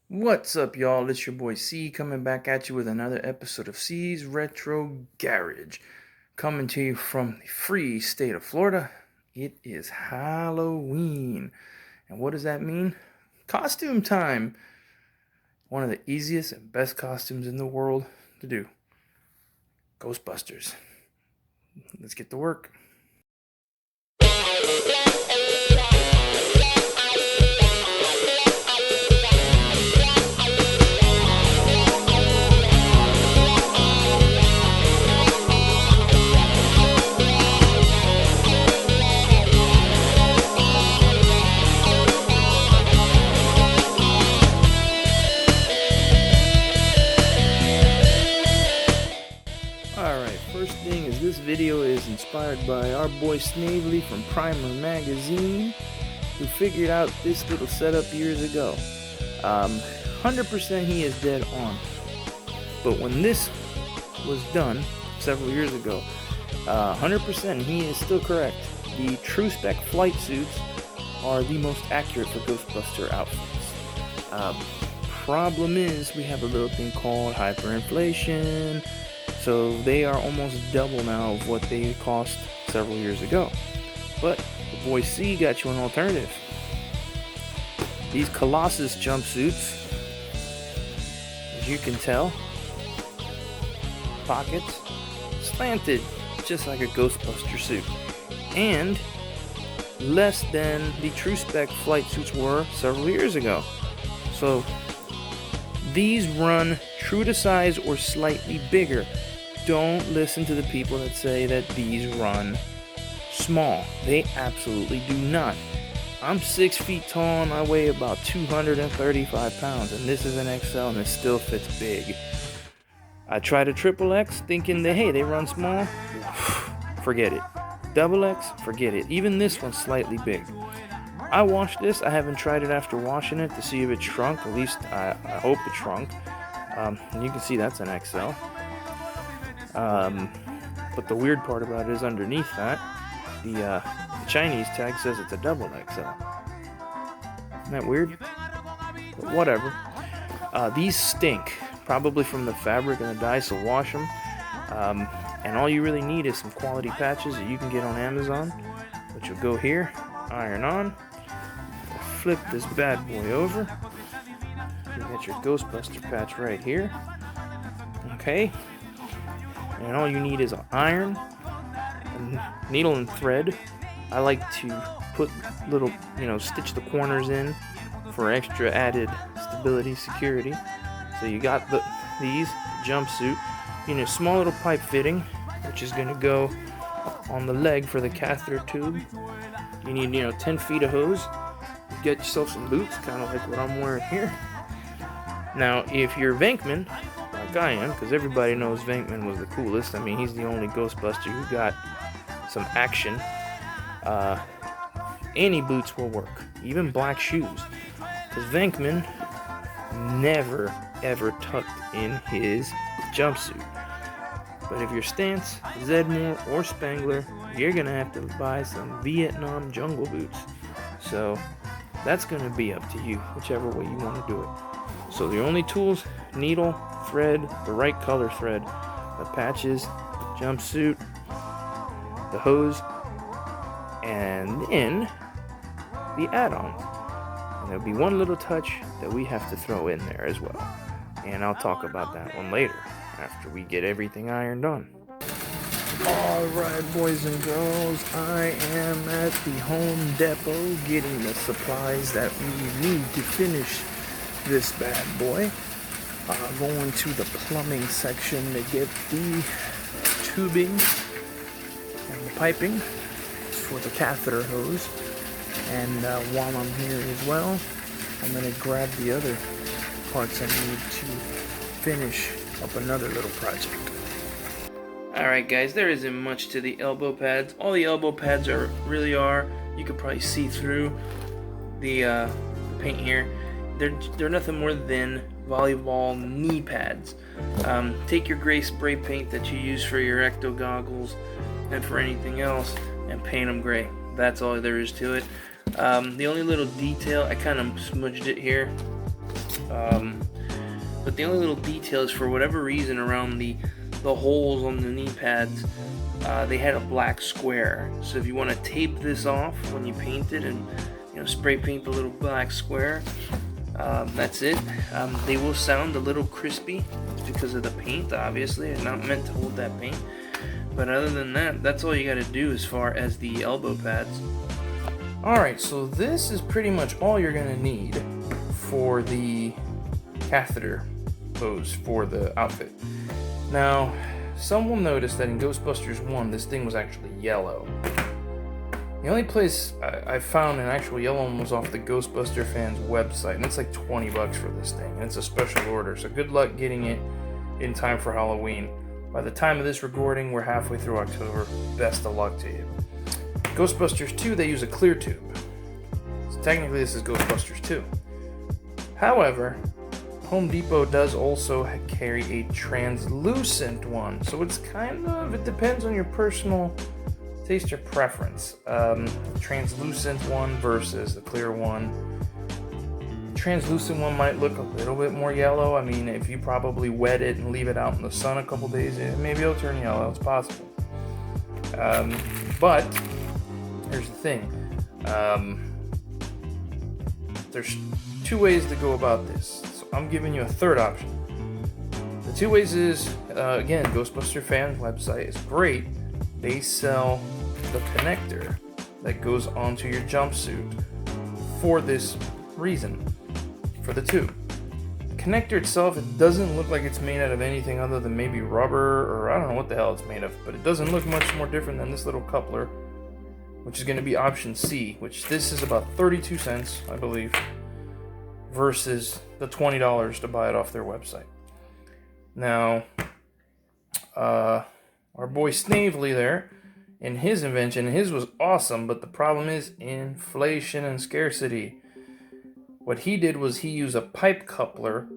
What's up, y'all? It's your boy C coming back at you with another episode of C's Retro Garage. Coming to you from the free state of Florida. It is Halloween. And what does that mean? Costume time! One of the easiest and best costumes in the world to do. Ghostbusters. Let's get to work. Alright, first thing is this video is inspired by our boy Snavely from Primer Magazine, who figured out this little setup years ago. 100% he is dead on. But when this was done several years ago, 100% he is still correct. The true spec flight suits are the most accurate for Ghostbuster outfits. Problem is, we have a little thing called hyperinflation. So they are almost double now of what they cost several years ago. But the boy C got you an alternative. These Colossus jumpsuits, as you can tell, pockets slanted, just like a Ghostbuster suit, and less than the true spec flight suits were several years ago. So these run true to size or slightly bigger. Don't listen to the people that say that these run small. They absolutely do not. I'm 6 feet tall and I weigh about 235 pounds, and this is an XL and it still fits big. I tried a triple X thinking that, hey, they run small. Forget it. Double X, forget it. Even this one's slightly big. I washed this. I haven't tried it after washing it to see if it shrunk. At least I hope it shrunk. And you can see that's an XL. But the weird part about it is underneath that, the Chinese tag says it's a double XL. Isn't that weird? But whatever. These stink, probably from the fabric and the dye, so wash them. And all you really need is some quality patches that you can get on Amazon, which will go here, iron on, flip this bad boy over. You got your Ghostbuster patch right here. Okay. And all you need is an iron, a needle and thread. I like to put little, stitch the corners in for extra added stability, security. So you got these jumpsuit. You need a small little pipe fitting, which is going to go on the leg for the catheter tube. You need, 10 feet of hose. Get yourself some boots, kind of like what I'm wearing here. Now, if you're Venkman, like I am, because everybody knows Venkman was the coolest. I mean, he's the only Ghostbuster who got some action. Any boots will work, even black shoes, because Venkman never ever tucked in his jumpsuit. But if you're Stance, Zedmore, or Spangler, you're gonna have to buy some Vietnam jungle boots. So that's gonna be up to you, whichever way you want to do it. So the only tools: needle, thread, the right color thread, the patches, jumpsuit, the hose, and then the add-ons. And there'll be one little touch that we have to throw in there as well. And I'll talk about that one later, after we get everything ironed on. Alright, boys and girls, I am at the Home Depot getting the supplies that we need to finish this bad boy. Going to the plumbing section to get the tubing and the piping for the catheter hose. And while I'm here as well, I'm going to grab the other parts I need to finish up another little project. Alright guys, there isn't much to the elbow pads. All the elbow pads really are, you could probably see through the paint here. They're nothing more than volleyball knee pads. Take your gray spray paint that you use for your ecto goggles and for anything else and paint them gray. That's all there is to it. The only little detail, I kind of smudged it here. But the only little details, for whatever reason, around the holes on the knee pads, they had a black square. So if you want to tape this off when you paint it and spray paint the little black square, that's it. They will sound a little crispy because of the paint, obviously. They're not meant to hold that paint. But other than that, that's all you got to do as far as the elbow pads. Alright, so this is pretty much all you're going to need for the catheter hose for the outfit. Now, some will notice that in Ghostbusters 1, this thing was actually yellow. The only place I found an actual yellow one was off the Ghostbuster fans website, and it's like $20 for this thing, and it's a special order, so good luck getting it in time for Halloween. By the time of this recording, we're halfway through October. Best of luck to you. Ghostbusters 2, they use a clear tube. So technically this is Ghostbusters 2. However, Home Depot does also carry a translucent one. So it's it depends on your personal taste or preference. Translucent one versus the clear one. Translucent one might look a little bit more yellow. I mean, if you probably wet it and leave it out in the sun a couple days, maybe it'll turn yellow. It's possible. But here's the thing. There's two ways to go about this. So I'm giving you a third option. The two ways is, again, Ghostbuster fans website is great. They sell the connector that goes onto your jumpsuit for this reason. For the tube. The connector itself, it doesn't look like it's made out of anything other than maybe rubber, or I don't know what the hell it's made of, but it doesn't look much more different than this little coupler, which is going to be option C, which this is about 32 cents, I believe, versus the $20 to buy it off their website. Now, our boy Snavely there, in his invention, his was awesome, but the problem is inflation and scarcity. What he did was he used a pipe coupler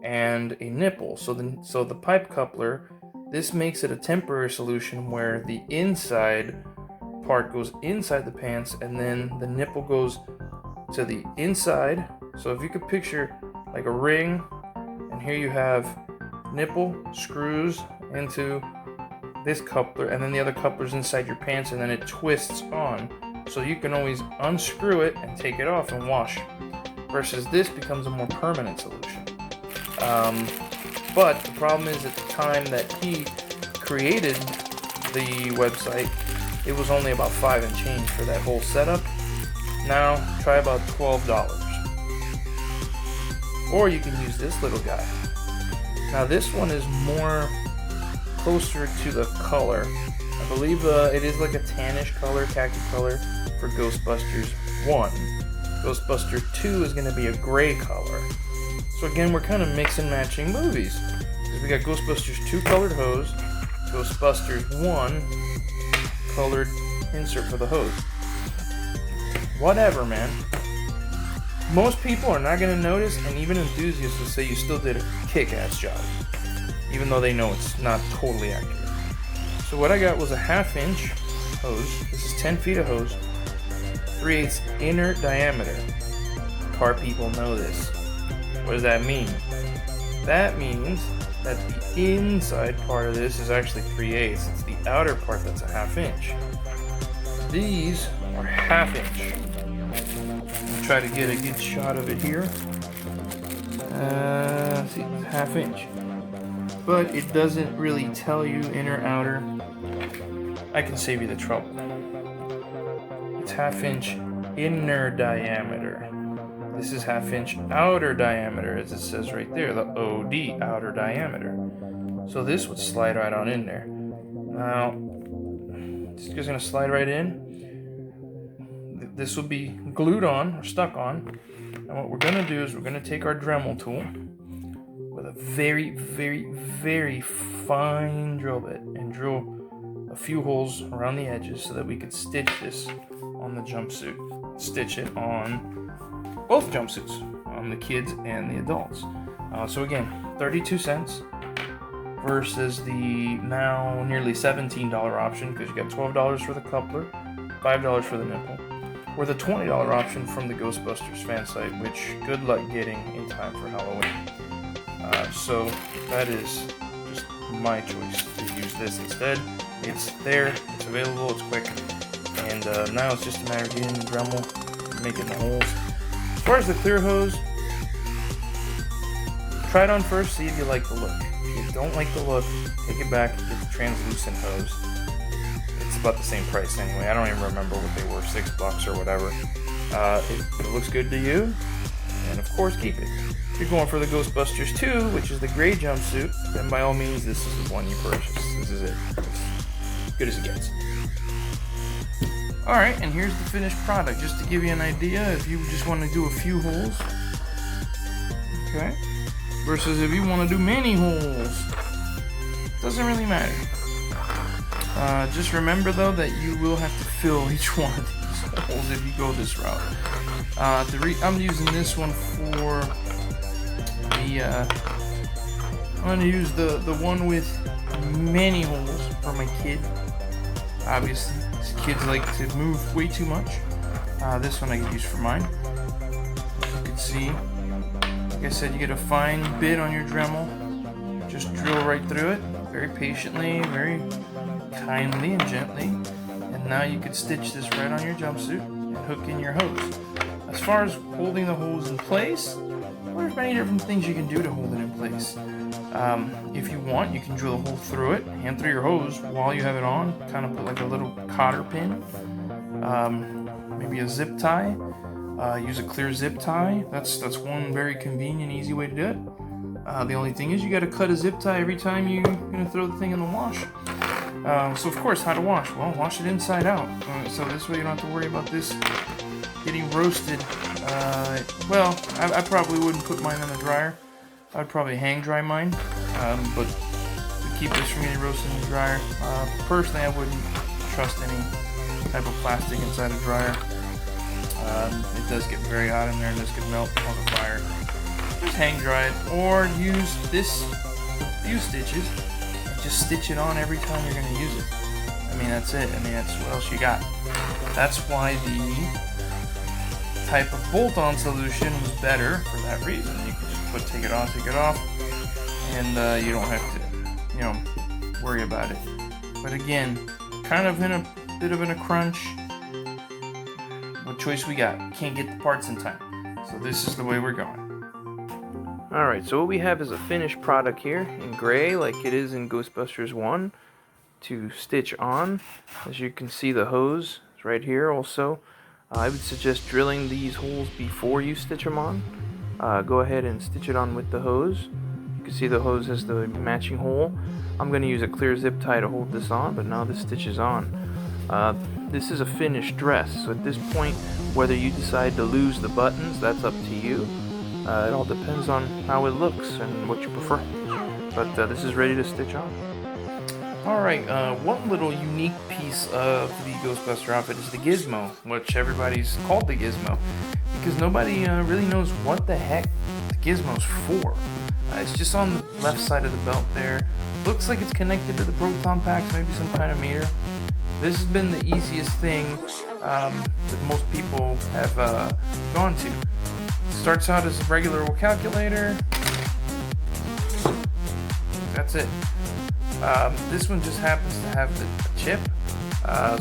and a nipple. So the pipe coupler, this makes it a temporary solution where the inside part goes inside the pants and then the nipple goes to the inside. So if you could picture like a ring, and here you have nipple screws into this coupler, and then the other coupler's inside your pants, and then it twists on. So you can always unscrew it and take it off and wash. Versus this becomes a more permanent solution. But the problem is, at the time that he created the website, it was only about $5 and change for that whole setup. Now try about $12. Or you can use this little guy. Now this one is more closer to the color. I believe it is like a tannish color, khaki color for Ghostbusters 1. Ghostbuster 2 is going to be a gray color. So again, we're kind of mix and matching movies. Because we got Ghostbusters 2 colored hose, Ghostbusters 1 colored insert for the hose. Whatever, man. Most people are not going to notice, and even enthusiasts will say you still did a kick-ass job. Even though they know it's not totally accurate. So what I got was a 1/2 inch hose. This is 10 feet of hose. 3/8 inner diameter. Car people know this. What does that mean? That means that the inside part of this is actually 3/8. It's the outer part that's a 1/2 inch. These are 1/2 inch. I'll try to get a good shot of it here. See, 1/2 inch. But it doesn't really tell you inner, outer. I can save you the trouble. It's 1/2 inch inner diameter. This is 1/2 inch outer diameter, as it says right there, the OD, outer diameter. So this would slide right on in there. Now, it's just going to slide right in. This will be glued on, or stuck on. And what we're going to do is we're going to take our Dremel tool with a very, very, very fine drill bit and drill a few holes around the edges so that we could stitch this on the jumpsuit. Stitch it on both jumpsuits, on the kids and the adults. So again, 32 cents versus the now nearly $17 option, because you got $12 for the coupler, $5 for the nipple. or the $20 option from the Ghostbusters fan site, which good luck getting in time for Halloween. So that is just my choice to use this instead. It's there, it's available, it's quick, and now it's just a matter of getting the Dremel, making the holes. As far as the clear hose, try it on first, see if you like the look. If you don't like the look, take it back, get the translucent hose. It's about the same price anyway. I don't even remember what they were, $6 or whatever. If it looks good to you, then of course keep it. If you're going for the Ghostbusters 2, which is the gray jumpsuit, then by all means this is the one you purchase. This is it. As good as it gets. Alright, and here's the finished product, just to give you an idea if you just want to do a few holes. Okay. Versus if you want to do many holes. Doesn't really matter. Just remember though that you will have to fill each one of these holes if you go this route. I'm using this one for the I'm going to use the one with many holes for my kid. Obviously, these kids like to move way too much. This one I could use for mine. As you can see, like I said, you get a fine bit on your Dremel. Just drill right through it, very patiently, very kindly and gently. And now you could stitch this right on your jumpsuit and hook in your hose. As far as holding the hose in place, well, there's many different things you can do to hold it in place. If you want, you can drill a hole through it, hand through your hose while you have it on, kind of put like a little cotter pin, maybe a zip tie, use a clear zip tie. That's one very convenient, easy way to do it. The only thing is you got to cut a zip tie every time you're going to throw the thing in the wash. So of course, how to wash? Well, wash it inside out. So this way you don't have to worry about this getting roasted. Well, I probably wouldn't put mine in the dryer. I'd probably hang dry mine, but to keep this from getting roasted in the dryer, personally I wouldn't trust any type of plastic inside a dryer. It does get very hot in there and this could melt on the fire. Just hang dry it, or use this few stitches and just stitch it on every time you're going to use it. I mean, that's it. I mean, that's what else you got. That's why the type of bolt-on solution was better for that reason. You can just take it on, take it off, and you don't have to, worry about it. But again, kind of in a bit of a crunch. What choice we got? Can't get the parts in time. So this is the way we're going. Alright, so what we have is a finished product here in gray, like it is in Ghostbusters 1, to stitch on. As you can see, the hose is right here also. I would suggest drilling these holes before you stitch them on. Go ahead and stitch it on with the hose. You can see the hose has the matching hole. I'm going to use a clear zip tie to hold this on, but now this stitches on. This is a finished dress, so at this point, whether you decide to lose the buttons, that's up to you. It all depends on how it looks and what you prefer. But this is ready to stitch on. Alright, one little unique piece of the Ghostbuster outfit is the Gizmo, which everybody's called the Gizmo, because nobody really knows what the heck the Gizmo's for. It's just on the left side of the belt there. Looks like it's connected to the proton packs, maybe some kind of meter. This has been the easiest thing that most people have gone to. Starts out as a regular old calculator. That's it. This one just happens to have the chip,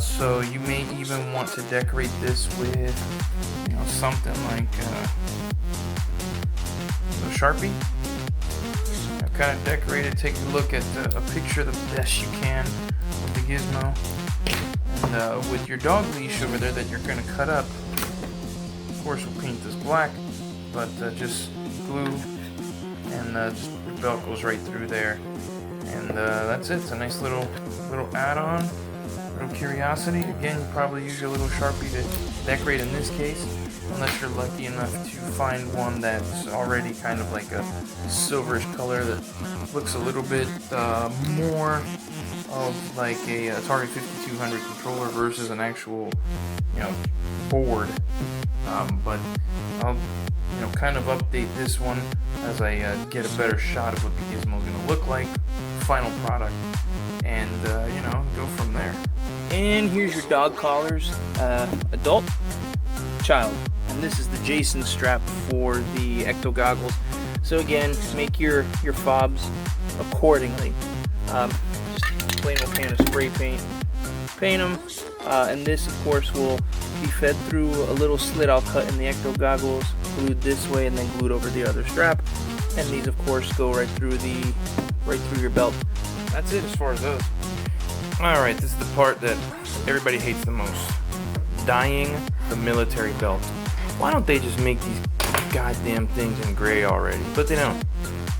so you may even want to decorate this with, something like a Sharpie. Kind of decorate it. Take a look at a picture the best you can with the Gizmo, and with your dog leash over there that you're going to cut up. Of course, we'll paint this black. But just glue, and just the belt goes right through there, and that's it. It's a nice little add-on, little curiosity. Again, you probably use your little Sharpie to decorate in this case, unless you're lucky enough to find one that's already kind of like a silverish color that looks a little bit more of like a Atari 5200 controller versus an actual, board. But I'll kind of update this one as I get a better shot of what the Gizmo is going to look like, final product, and go from there. And here's your dog collars, adult, child. And this is the Jason strap for the ecto goggles. So again, make your fobs accordingly. Just plain old can of spray paint, paint them, and this of course will be fed through a little slit I'll cut in the ecto goggles, glued this way and then glued over the other strap. And these of course go right through your belt. That's it as far as those. Alright, this is the part that everybody hates the most. Dyeing the military belt. Why don't they just make these goddamn things in gray already? But they don't.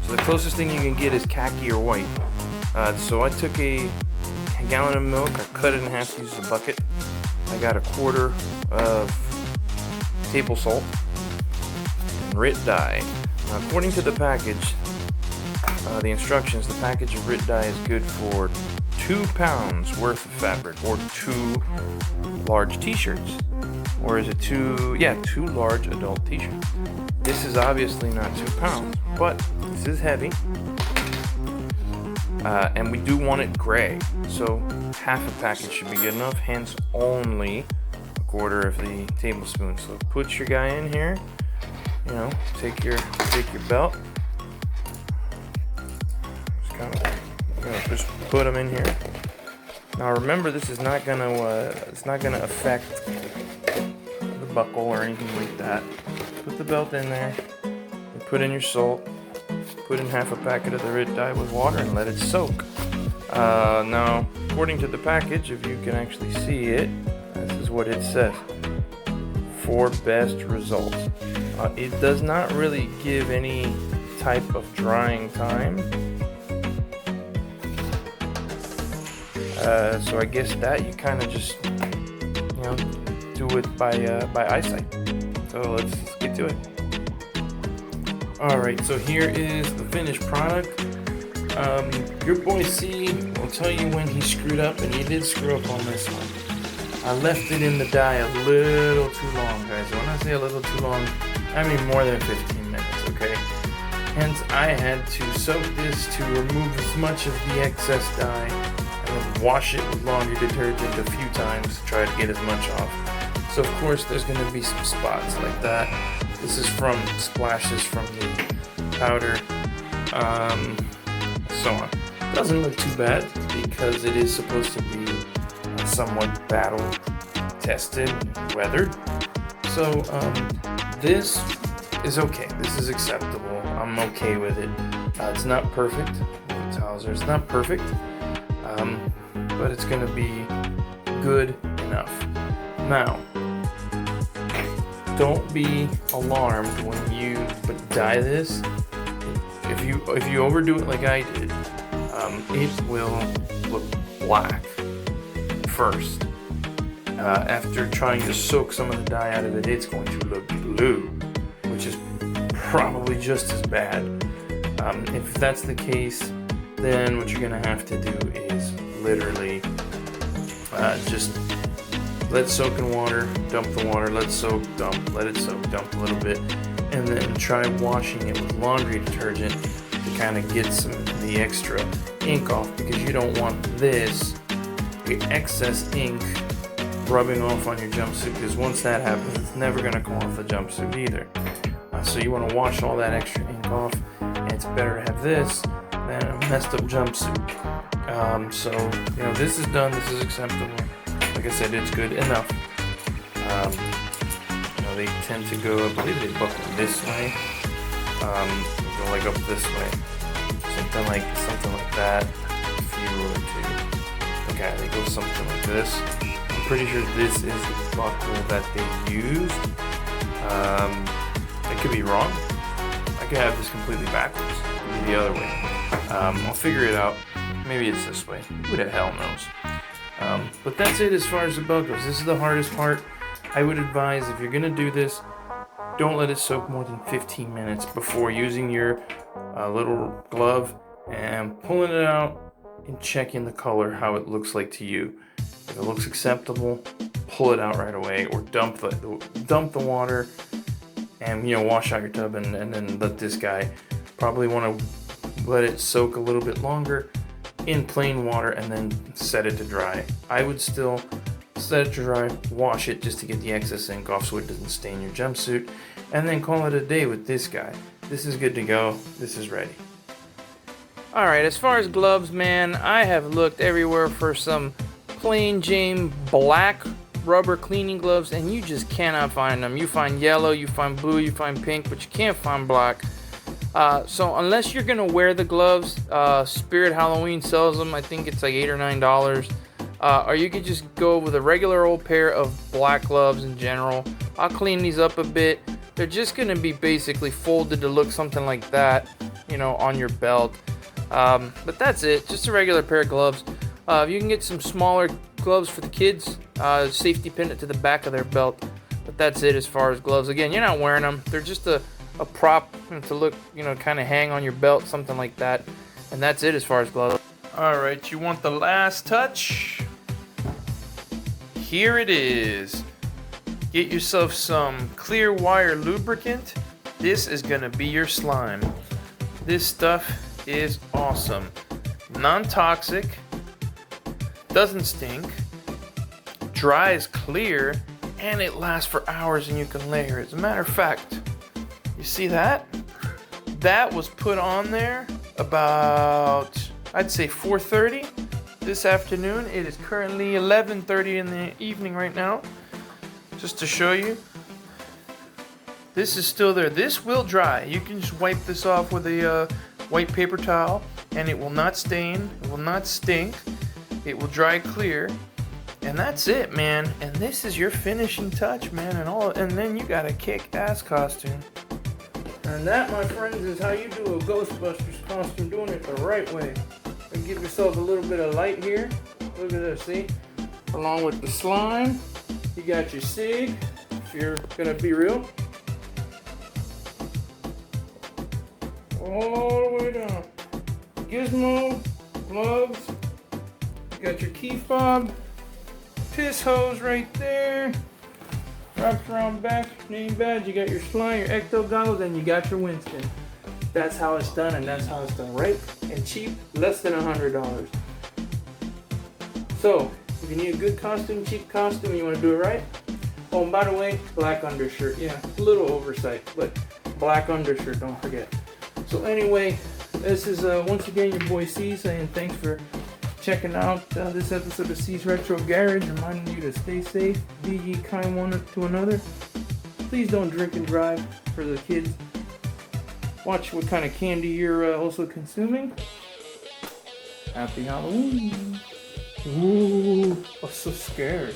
So the closest thing you can get is khaki or white. So I took a gallon of milk, I cut it in half to use a bucket. I got a quarter of table salt and RIT dye. Now, according to the package, the instructions, the package of RIT dye is good for 2 pounds worth of fabric, or 2 large t-shirts. Or is it 2 large adult t-shirts. This is obviously not 2 pounds, but this is heavy. And we do want it gray, so half a package should be good enough, hence only a quarter of the tablespoon. So put your guy in here, you know, take your belt, just put them in here. Now remember, this is not gonna affect the buckle or anything like that. Put the belt in there, put in your salt, put in half a packet of the RIT dye with water and let it soak. Now, according to the package, if you can actually see it, this is what it says. For best results. It does not really give any type of drying time. So I guess that you kind of just, you know, do it by eyesight. So let's get to it. Alright, so here is the finished product. Your boy C will tell you when he screwed up, and he did screw up on this one. I left it in the dye a little too long, guys. When I say a little too long, I mean more than 15 minutes, okay? Hence, I had to soak this to remove as much of the excess dye, and then wash it with laundry detergent a few times to try to get as much off. So of course, there's going to be some spots like that. This is from splashes from the powder, so on. Doesn't look too bad because it is supposed to be somewhat battle tested, weathered. So this is okay. This is acceptable. I'm okay with it. It's not perfect. The towels are. It's not perfect, but it's gonna be good enough. Now, don't be alarmed when you dye this. If you overdo it like I did, it will look black first. After trying to soak some of the dye out of it, it's going to look blue, which is probably just as bad. If that's the case, then what you're gonna have to do is literally just let it soak in water, dump the water, let it soak, dump, let it soak, dump a little bit, and then try washing it with laundry detergent to kind of get some of the extra ink off, because you don't want the excess ink rubbing off on your jumpsuit, because once that happens, it's never going to come off the jumpsuit either. So you want to wash all that extra ink off, and it's better to have this than a messed up jumpsuit. So, you know, this is done, this is acceptable. Like I said, it's good enough. You know, they tend to go, I believe they buckle this way, go like up this way, something like that. If you were to, okay, they go something like this. I'm pretty sure this is the buckle that they used. I could be wrong. I could have this completely backwards. It could be the other way. I'll figure it out. Maybe it's this way. Who the hell knows? But that's it as far as the belt goes. This is the hardest part. I would advise, if you're going to do this, don't let it soak more than 15 minutes before using your little glove and pulling it out and checking the color, how it looks like to you. If it looks acceptable, pull it out right away, or dump the water and, you know, wash out your tub, and then let this guy, probably want to let it soak a little bit longer in plain water and then set it to dry. I would still set it to dry, wash it just to get the excess ink off so it doesn't stain your jumpsuit, and then call it a day with this guy. This is good to go. This is ready. Alright, as far as gloves, man, I have looked everywhere for some plain Jane black rubber cleaning gloves, and you just cannot find them. You find yellow, you find blue, you find pink, but you can't find black. So unless you're gonna wear the gloves, Spirit Halloween sells them. I think it's like $8 or $9. Or you could just go with a regular old pair of black gloves in general. I'll clean these up a bit. They're just gonna be basically folded to look something like that, you know, on your belt. But that's it, just a regular pair of gloves. You can get some smaller gloves for the kids, safety pin it to the back of their belt. But that's it as far as gloves. Again, you're not wearing them. They're just a prop to look, you know, kind of hang on your belt, something like that. And that's it as far as gloves. Alright, you want the last touch? Here it is. Get yourself some clear wire lubricant. This is gonna be your slime. This stuff is awesome. Non-toxic, doesn't stink, dries clear, and it lasts for hours and you can layer it. As a matter of fact, you see that? That was put on there about, I'd say 4:30 this afternoon. It is currently 11:30 in the evening right now. Just to show you, this is still there. This will dry. You can just wipe this off with a white paper towel and it will not stain, it will not stink, it will dry clear, and that's it, man. And this is your finishing touch, man, and then you got a kick-ass costume. And that, my friends, is how you do a Ghostbusters costume, doing it the right way. And give yourself a little bit of light here. Look at this, see? Along with the slime, you got your SIG, if you're gonna be real. All the way down. Gizmo, gloves, you got your key fob, piss hose right there, wraps around back, name badge, you got your slime, your ecto goggles, and you got your Winston. That's how it's done, and that's how it's done right and cheap, less than $100. So, if you need a good costume, cheap costume, and you want to do it right, oh, and by the way, black undershirt. Yeah, a little oversight, but black undershirt, don't forget. So anyway, this is once again your boy C saying thanks for checking out this episode of C's Retro Garage, reminding you to stay safe, be ye kind one to another. Please don't drink and drive for the kids. Watch what kind of candy you're also consuming. Happy Halloween. Ooh, I'm so scared.